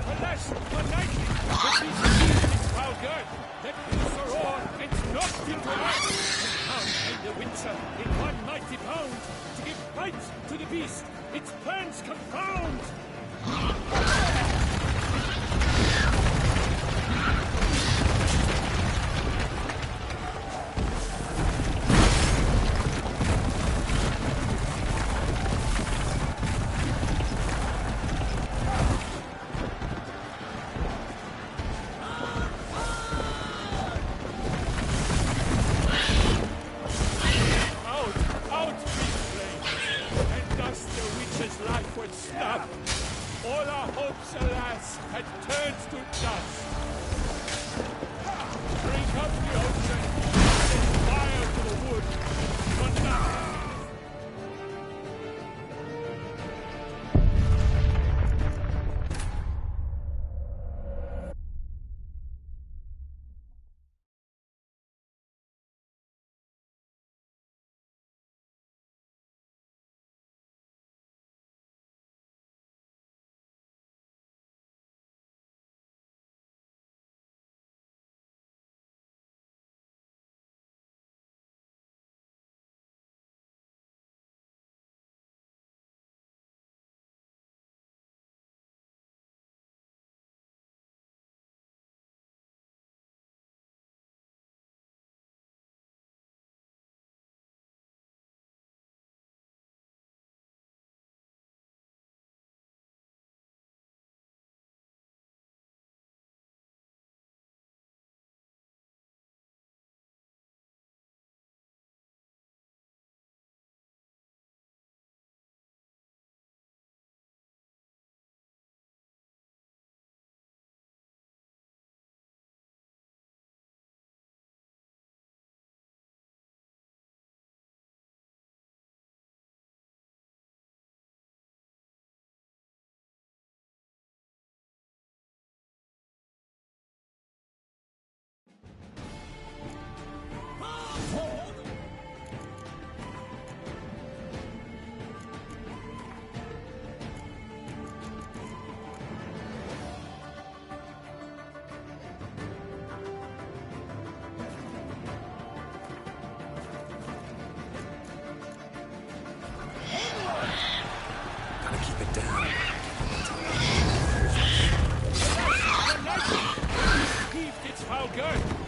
Alas, the night! The beast is foul good! Let loose a roar and knocked into earth! And the Witcher in one mighty pound to give fight to the beast, its plans confound!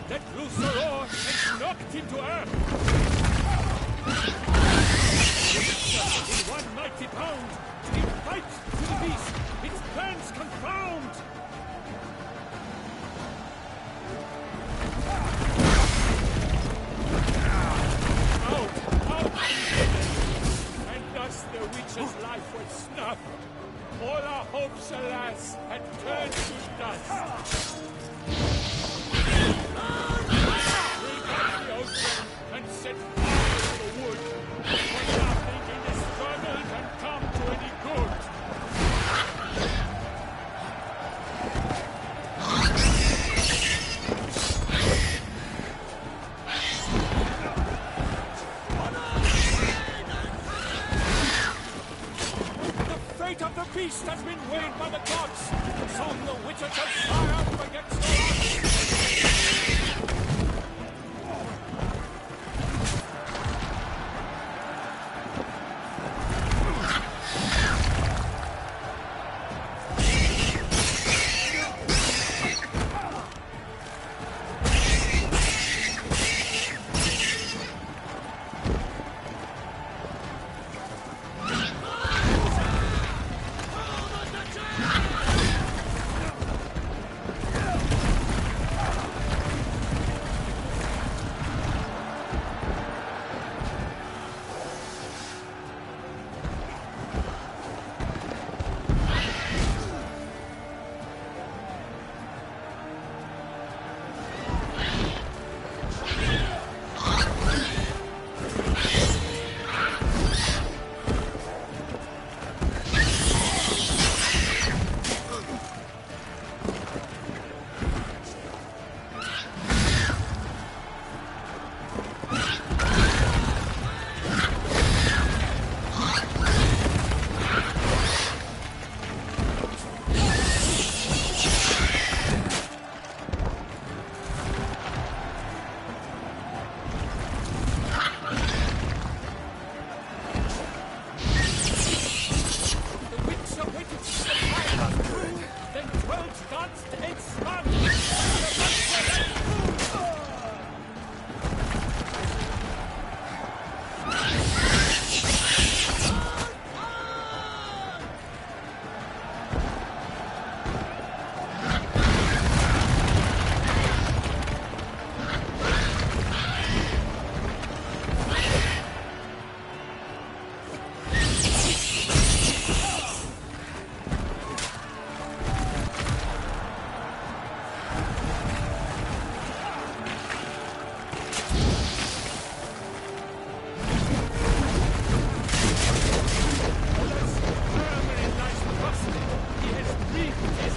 Let loose a roar and knocked into earth! In one mighty pound, to give fight to the beast, its plans confound! Out! And thus the witch's life was snuffed. All our hopes, alas, had turned to dust. And set fire to the wood, for nothing in the struggle can come to any good. The fate of the beast has been weighed by the gods. Soon the witcher shall triumph against the odds.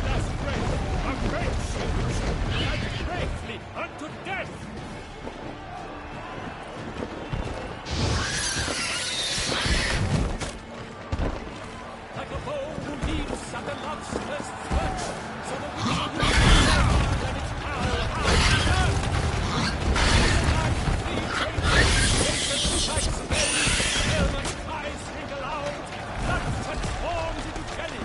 last breath, avenge the Witcher, and bravely unto death! Like a bow who leaps at the love's first touch, so the Witcher will be more than its power has transforms into jelly.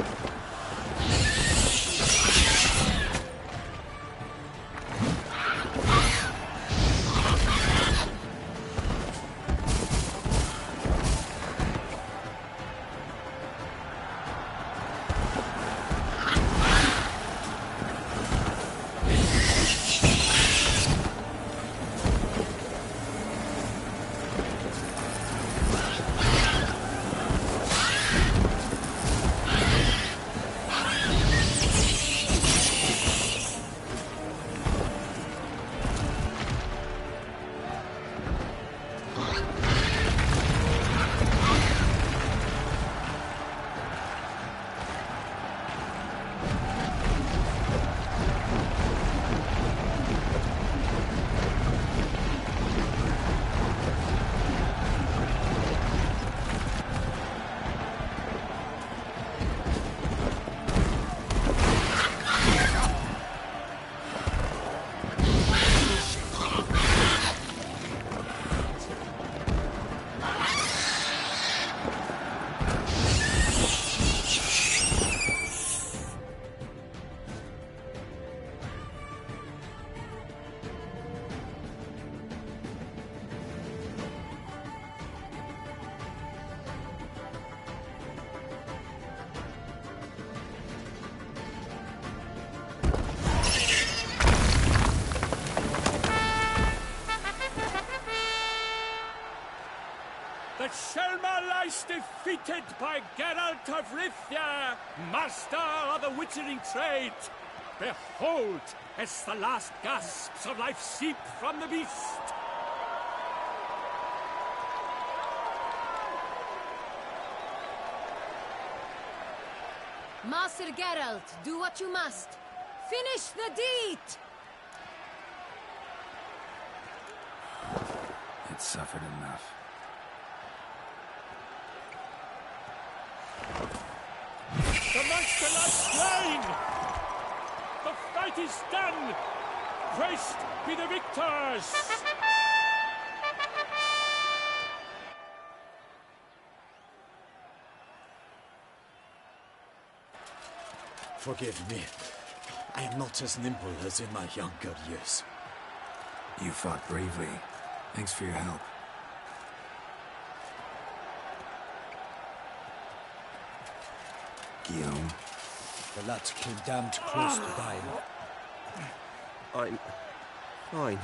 The Shelma lies defeated by Geralt of Rivia, master of the witchering trade. Behold, as the last gasps of life seep from the beast. Master Geralt, do what you must. Finish the deed! It suffered enough. The monster lies slain! The fight is done! Praised be the victors! Forgive me. I am not as nimble as in my younger years. You fought bravely. Thanks for your help. Guillaume. The lad came damned close to dying. I'm fine.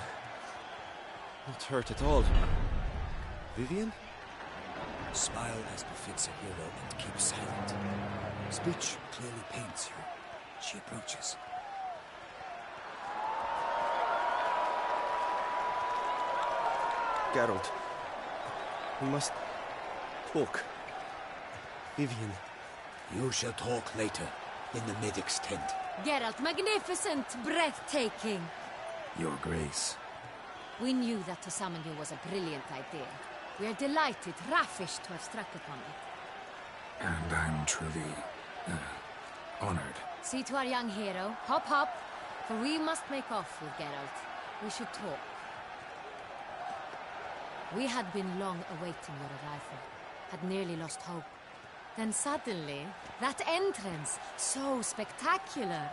Not hurt at all. Vivian? Smile as befits a hero and keep silent. Speech clearly paints you. She approaches. Geralt. We must talk. Vivian. You shall talk later, in the medic's tent. Geralt, magnificent, breathtaking. Your Grace. We knew that to summon you was a brilliant idea. We are delighted, ravished to have struck upon it. And I'm truly, honored. See to our young hero. Hop, hop. For we must make off with Geralt. We should talk. We had been long awaiting your arrival. Had nearly lost hope. Then suddenly, that entrance, so spectacular.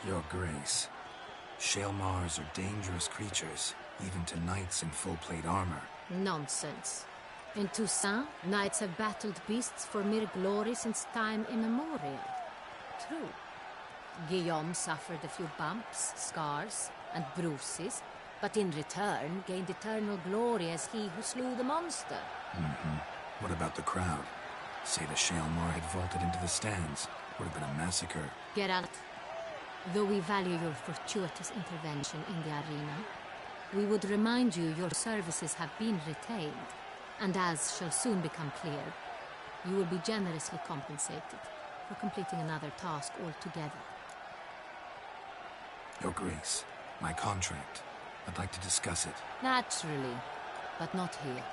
Your Grace. Shaelmars are dangerous creatures, even to knights in full plate armor. Nonsense. In Toussaint, knights have battled beasts for mere glory since time immemorial. True. Guillaume suffered a few bumps, scars, and bruises, but in return gained eternal glory as he who slew the monster. What about the crowd? Say the Shaelmar had vaulted into the stands. Would have been a massacre. Geralt, though we value your fortuitous intervention in the arena, we would remind you your services have been retained, and as shall soon become clear, You will be generously compensated for completing another task altogether. Your Grace, my contract. I'd like to discuss it. Naturally, but not here.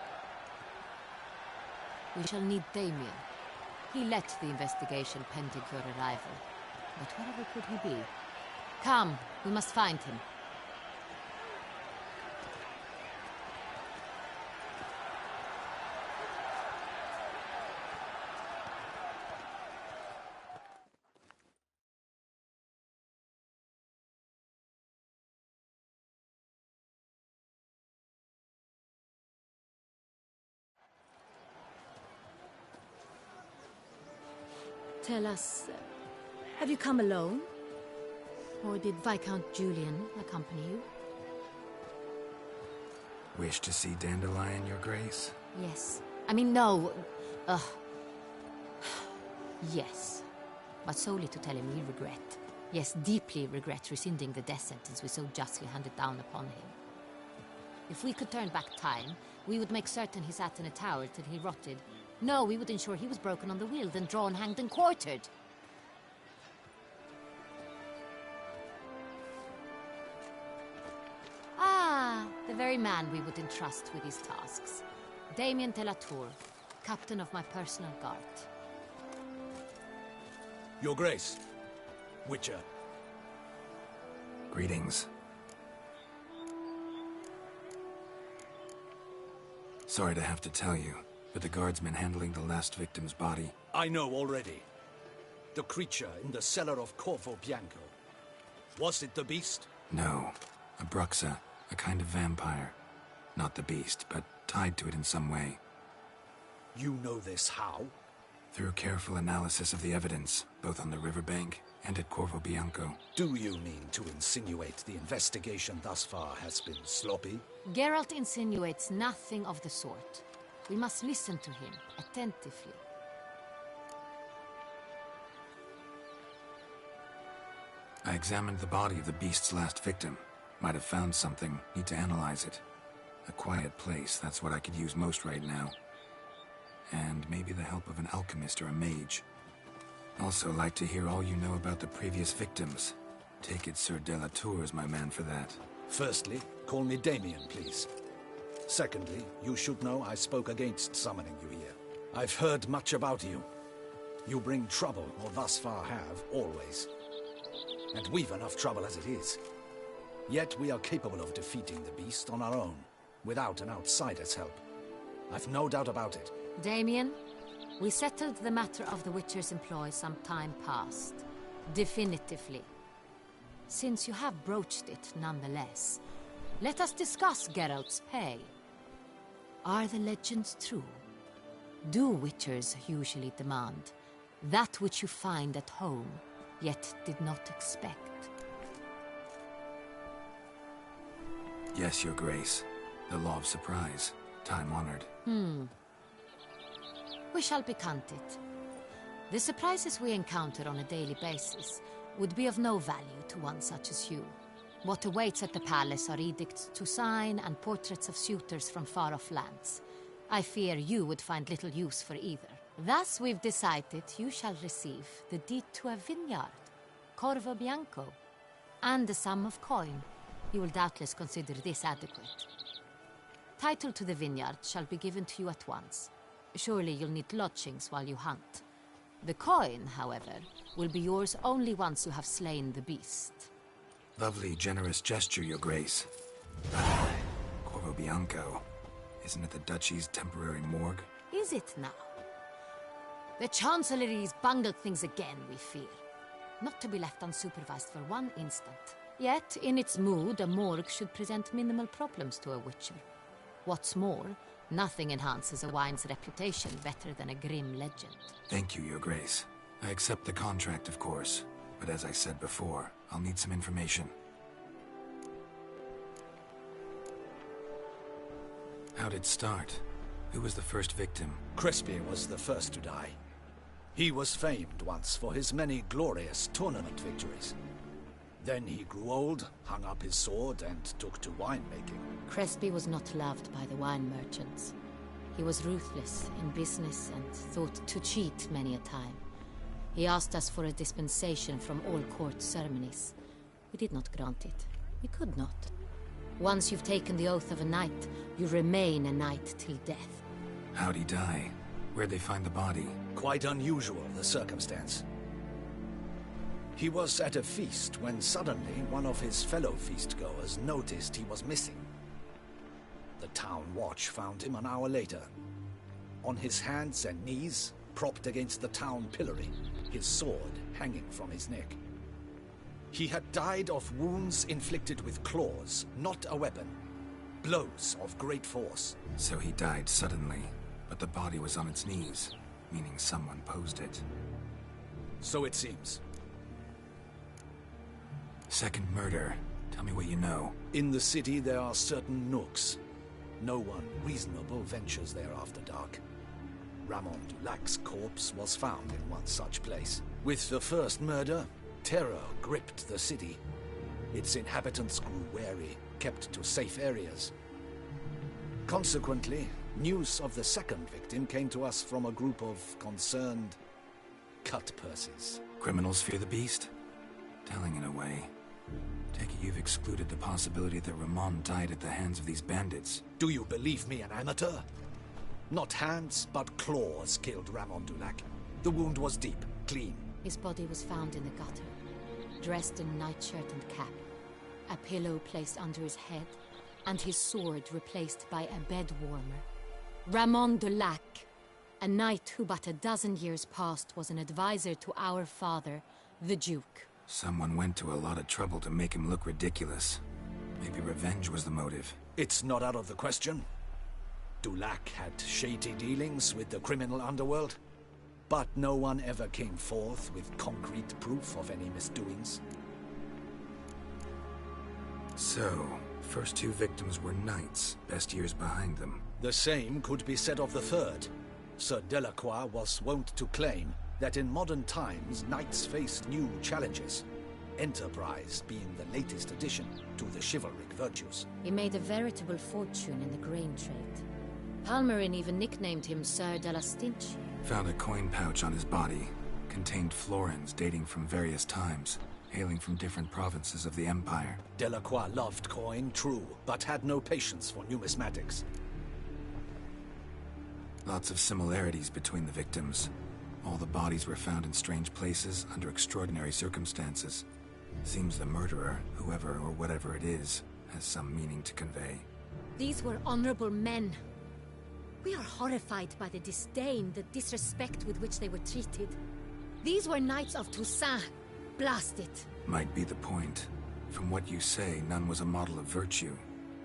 We shall need Damien. He led the investigation pending your arrival. But wherever could he be? Come, we must find him. Tell us, have you come alone? Or did Viscount Julian accompany you? Wish to see Dandelion, Your Grace? Yes. I mean, no. Yes. But solely to tell him we regret. Yes, deeply regret rescinding the death sentence we so justly handed down upon him. If we could turn back time, we would make certain he sat in a tower till he rotted. No, we would ensure he was broken on the wheel, then drawn, hanged, and quartered. Ah, the very man we would entrust with these tasks. Damien de la Tour, captain of my personal guard. Your Grace. Witcher. Greetings. Sorry to have to tell you, but the guardsman handling the last victim's body... I know already. The creature in the cellar of Corvo Bianco. Was it the beast? No. A Bruxa, a kind of vampire. Not the beast, but tied to it in some way. You know this how? Through careful analysis of the evidence, both on the riverbank and at Corvo Bianco. Do you mean to insinuate the investigation thus far has been sloppy? Geralt insinuates nothing of the sort. We must listen to him attentively. I examined the body of the beast's last victim. Might have found something. Need to analyze it. A quiet place, that's what I could use most right now. And maybe the help of an alchemist or a mage. Also like to hear all you know about the previous victims. Take it Sir de la Tour is my man for that. Firstly, call me Damien, please. Secondly, you should know I spoke against summoning you here. I've heard much about you. You bring trouble, or thus far have, always. And we've enough trouble as it is. Yet we are capable of defeating the beast on our own, without an outsider's help. I've no doubt about it. Damien, we settled the matter of the Witcher's employ some time past. Definitively. Since you have broached it nonetheless, let us discuss Geralt's pay. Are the legends true? Do Witchers usually demand that which you find at home, yet did not expect? Yes, Your Grace. The law of surprise. Time-honored. We shall becant it. The surprises we encounter on a daily basis would be of no value to one such as you. What awaits at the palace are edicts to sign and portraits of suitors from far-off lands. I fear you would find little use for either. Thus we've decided you shall receive the deed to a vineyard, Corvo Bianco, and a sum of coin. You will doubtless consider this adequate. Title to the vineyard shall be given to you at once. Surely you'll need lodgings while you hunt. The coin, however, will be yours only once you have slain the beast. Lovely, generous gesture, Your Grace. Corvo Bianco. Isn't it the Duchy's temporary morgue? Is it now? The Chancellery's bungled things again, we fear. Not to be left unsupervised for one instant. Yet, in its mood, a morgue should present minimal problems to a Witcher. What's more, nothing enhances a wine's reputation better than a grim legend. Thank you, Your Grace. I accept the contract, of course. But as I said before, I'll need some information. How'd it start? Who was the first victim? Crespi was the first to die. He was famed once for his many glorious tournament victories. Then he grew old, hung up his sword, and took to winemaking. Crespi was not loved by the wine merchants. He was ruthless in business and thought to cheat many a time. He asked us for a dispensation from all court ceremonies. We did not grant it. We could not. Once you've taken the oath of a knight, you remain a knight till death. How'd he die? Where'd they find the body? Quite unusual, the circumstance. He was at a feast when suddenly one of his fellow feastgoers noticed he was missing. The town watch found him an hour later. On his hands and knees, propped against the town pillory, his sword hanging from his neck. He had died of wounds inflicted with claws, not a weapon. Blows of great force. So he died suddenly, but the body was on its knees, meaning someone posed it. So it seems. Second murder. Tell me what you know. In the city there are certain nooks. No one reasonable ventures there after dark. Ramon Dulac's corpse was found in one such place. With the first murder, terror gripped the city. Its inhabitants grew wary, kept to safe areas. Consequently, news of the second victim came to us from a group of concerned cut-purses. Criminals fear the beast? Telling in a way. Take it you've excluded the possibility that Ramon died at the hands of these bandits. Do you believe me an amateur? Not hands, but claws killed Ramon Dulac. The wound was deep, clean. His body was found in the gutter, dressed in nightshirt and cap, a pillow placed under his head, and his sword replaced by a bed warmer. Ramon Dulac, a knight who but a dozen years past was an advisor to our father, the Duke. Someone went to a lot of trouble to make him look ridiculous. Maybe revenge was the motive. It's not out of the question. Dulac had shady dealings with the criminal underworld, but no one ever came forth with concrete proof of any misdoings. So, first two victims were knights, best years behind them. The same could be said of the third. Sir Delacroix was wont to claim that in modern times knights face new challenges, enterprise being the latest addition to the chivalric virtues. He made a veritable fortune in the grain trade. Palmerin even nicknamed him Sir de la Stinchi. Found a coin pouch on his body. Contained florins dating from various times, hailing from different provinces of the Empire. Delacroix loved coin, true, but had no patience for numismatics. Lots of similarities between the victims. All the bodies were found in strange places under extraordinary circumstances. Seems the murderer, whoever or whatever it is, has some meaning to convey. These were honorable men. We are horrified by the disdain, the disrespect with which they were treated. These were knights of Toussaint. Blast it. Might be the point. From what you say, none was a model of virtue.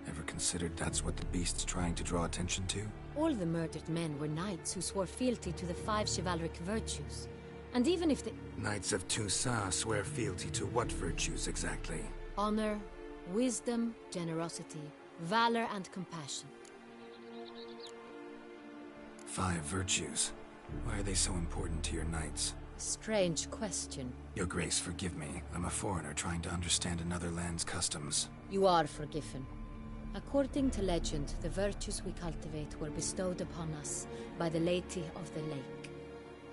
Ever considered that's what the beast's trying to draw attention to? All the murdered men were knights who swore fealty to the 5 chivalric virtues. And even if the Knights of Toussaint swear fealty to what virtues exactly? honor, wisdom, generosity, valor, and compassion. 5 virtues. Why are they so important to your knights? Strange question. Your Grace, forgive me. I'm a foreigner trying to understand another land's customs. You are forgiven. According to legend, the virtues we cultivate were bestowed upon us by the Lady of the Lake.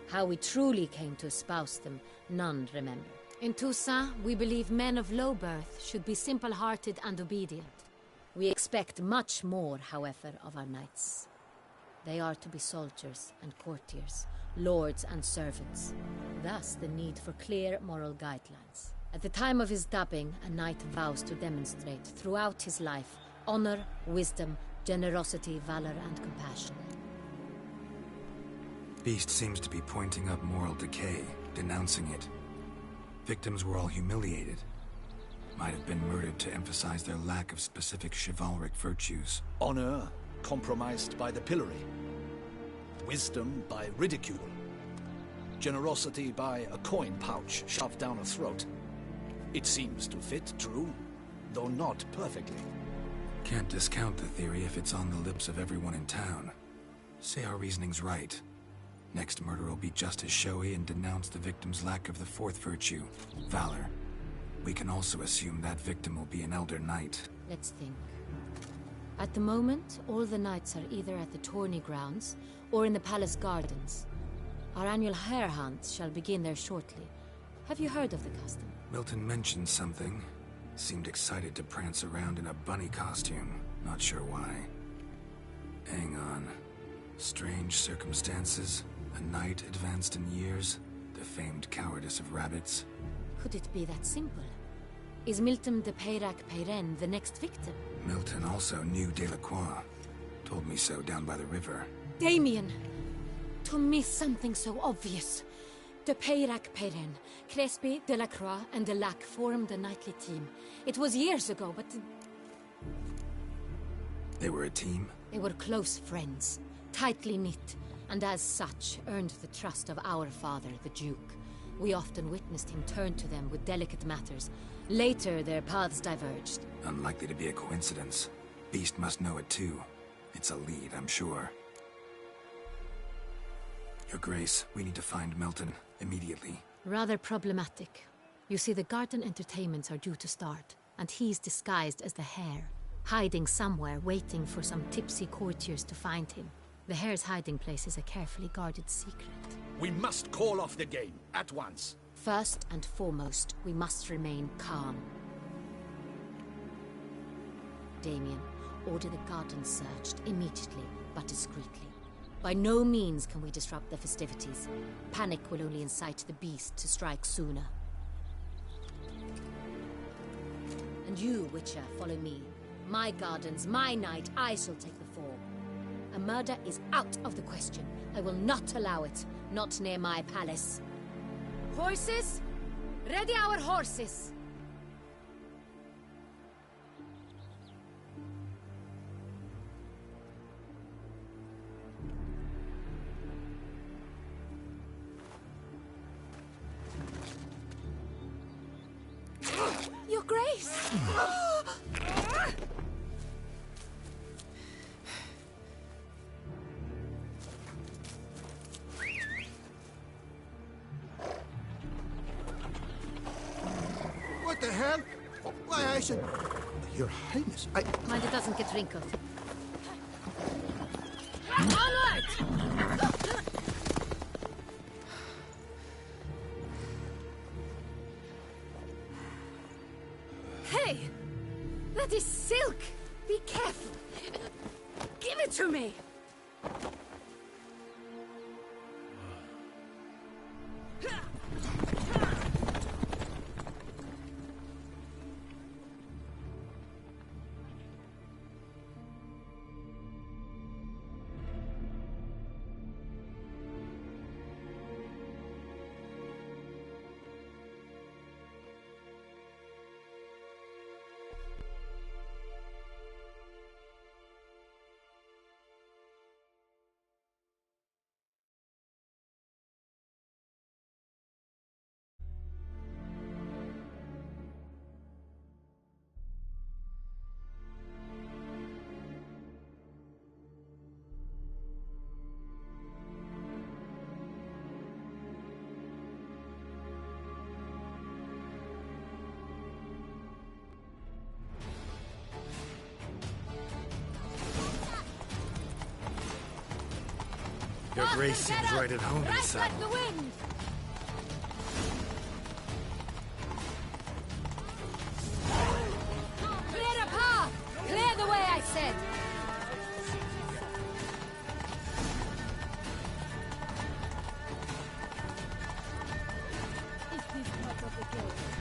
How we truly came to espouse them, none remember. In Toussaint, we believe men of low birth should be simple-hearted and obedient. We expect much more, however, of our knights. They are to be soldiers and courtiers, lords and servants. Thus, the need for clear moral guidelines. At the time of his dubbing, a knight vows to demonstrate throughout his life honor, wisdom, generosity, valor, and compassion. Beast seems to be pointing up moral decay, denouncing it. Victims were all humiliated. Might have been murdered to emphasize their lack of specific chivalric virtues. Honor compromised by the pillory. Wisdom by ridicule. Generosity by a coin pouch shoved down a throat. It seems to fit, true, though not perfectly. Can't discount the theory if it's on the lips of everyone in town. Say our reasoning's right. Next murder will be just as showy and denounce the victim's lack of the 4th virtue, valor. We can also assume that victim will be an elder knight. Let's think. At the moment, all the knights are either at the tourney grounds or in the palace gardens. Our annual hare hunt shall begin there shortly. Have you heard of the custom? Milton mentioned something. Seemed excited to prance around in a bunny costume. Not sure why. Hang on. Strange circumstances. A knight advanced in years. The famed cowardice of rabbits. Could it be that simple? Is Milton de Peyrac Peyren the next victim? Milton also knew Delacroix. Told me so down by the river. Damien! To miss something so obvious. De Peyrac Peyren, Crespi, Delacroix, and Delac formed a knightly team. It was years ago, but... They were a team? They were close friends, tightly knit, and as such earned the trust of our father, the Duke. We often witnessed him turn to them with delicate matters. Later, their paths diverged. Unlikely to be a coincidence. Beast must know it too. It's a lead, I'm sure. Your Grace, we need to find Milton, immediately. Rather problematic. You see, the garden entertainments are due to start, and he's disguised as the hare, hiding somewhere, waiting for some tipsy courtiers to find him. The hare's hiding place is a carefully guarded secret. We must call off the game, at once. First and foremost, we must remain calm. Damien, order the garden searched immediately, but discreetly. By no means can we disrupt the festivities. Panic will only incite the beast to strike sooner. And you, Witcher, follow me. My gardens, my night, I shall take the fall. A murder is out of the question. I will not allow it. Not near my palace. Horses? Ready our horses! Your Grace! What the hell? Why, I should... Your Highness, Mind it doesn't get wrinkled. Onward! Hey! That is silk! Be careful! Give it to me! Your Grace seems right at home Right inside. like the wind! Clear a path! Clear the way, I said! Is this not of the gate?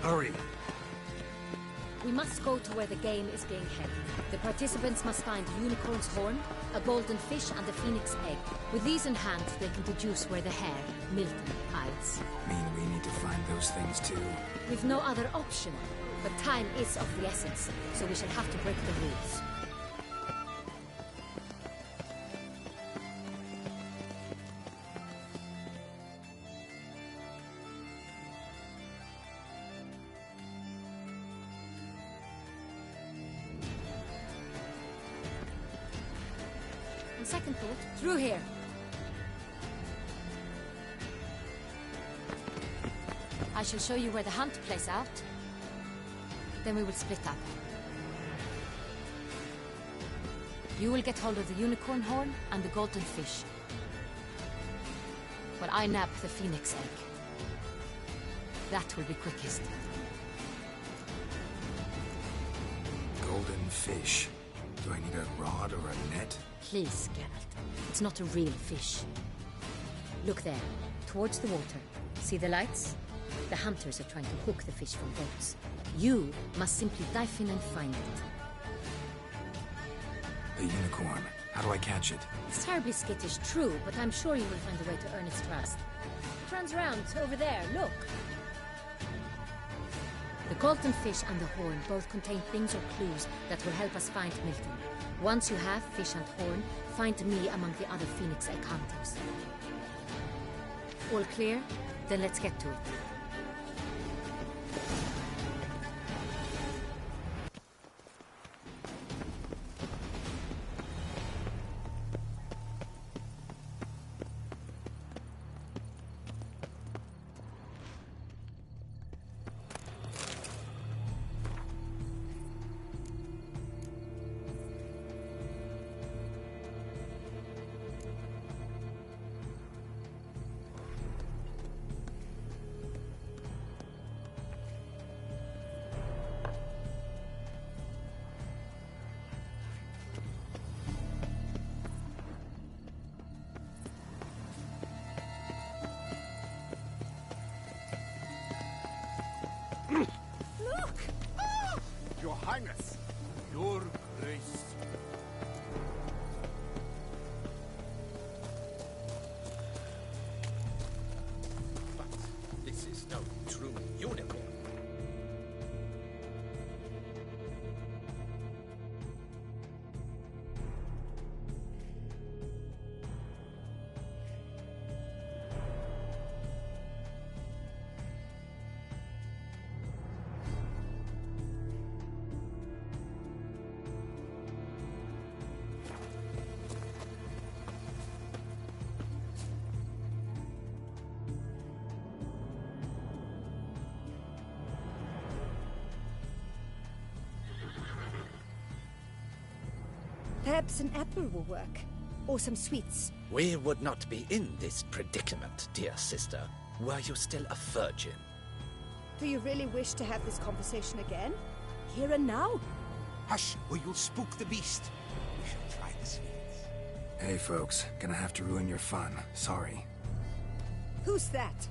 Hurry. We must go to where the game is being held. The participants must find a unicorn's horn, a golden fish, and a phoenix egg. With these in hand, they can deduce where the hare, Milton, hides. Mean we need to find those things too? We've no other option. But time is of the essence, so we shall have to break the rules. On second thought, through here. I shall show you where the hunt plays out. Then we will split up. You will get hold of the unicorn horn and the golden fish, while I nab the phoenix egg. That will be quickest. Golden fish. Do I need a rod or a net? Please, Geralt. It's not a real fish. Look there, towards the water. See the lights? The hunters are trying to hook the fish from boats. You must simply dive in and find it. The unicorn. How do I catch it? It's terribly skittish, true, but I'm sure you will find a way to earn its trust. It runs around, over there, look. The golden fish and the horn both contain things or clues that will help us find Milton. Once you have fish and horn, find me among the other phoenix egg hunters. All clear? Then let's get to it. Your Highness, Your Grace. But this is no true unicorn. Perhaps an apple will work. Or some sweets. We would not be in this predicament, dear sister, were you still a virgin. Do you really wish to have this conversation again? Here and now? Hush, or you'll spook the beast. We shall try the sweets. Hey folks, gonna have to ruin your fun. Sorry. Who's that?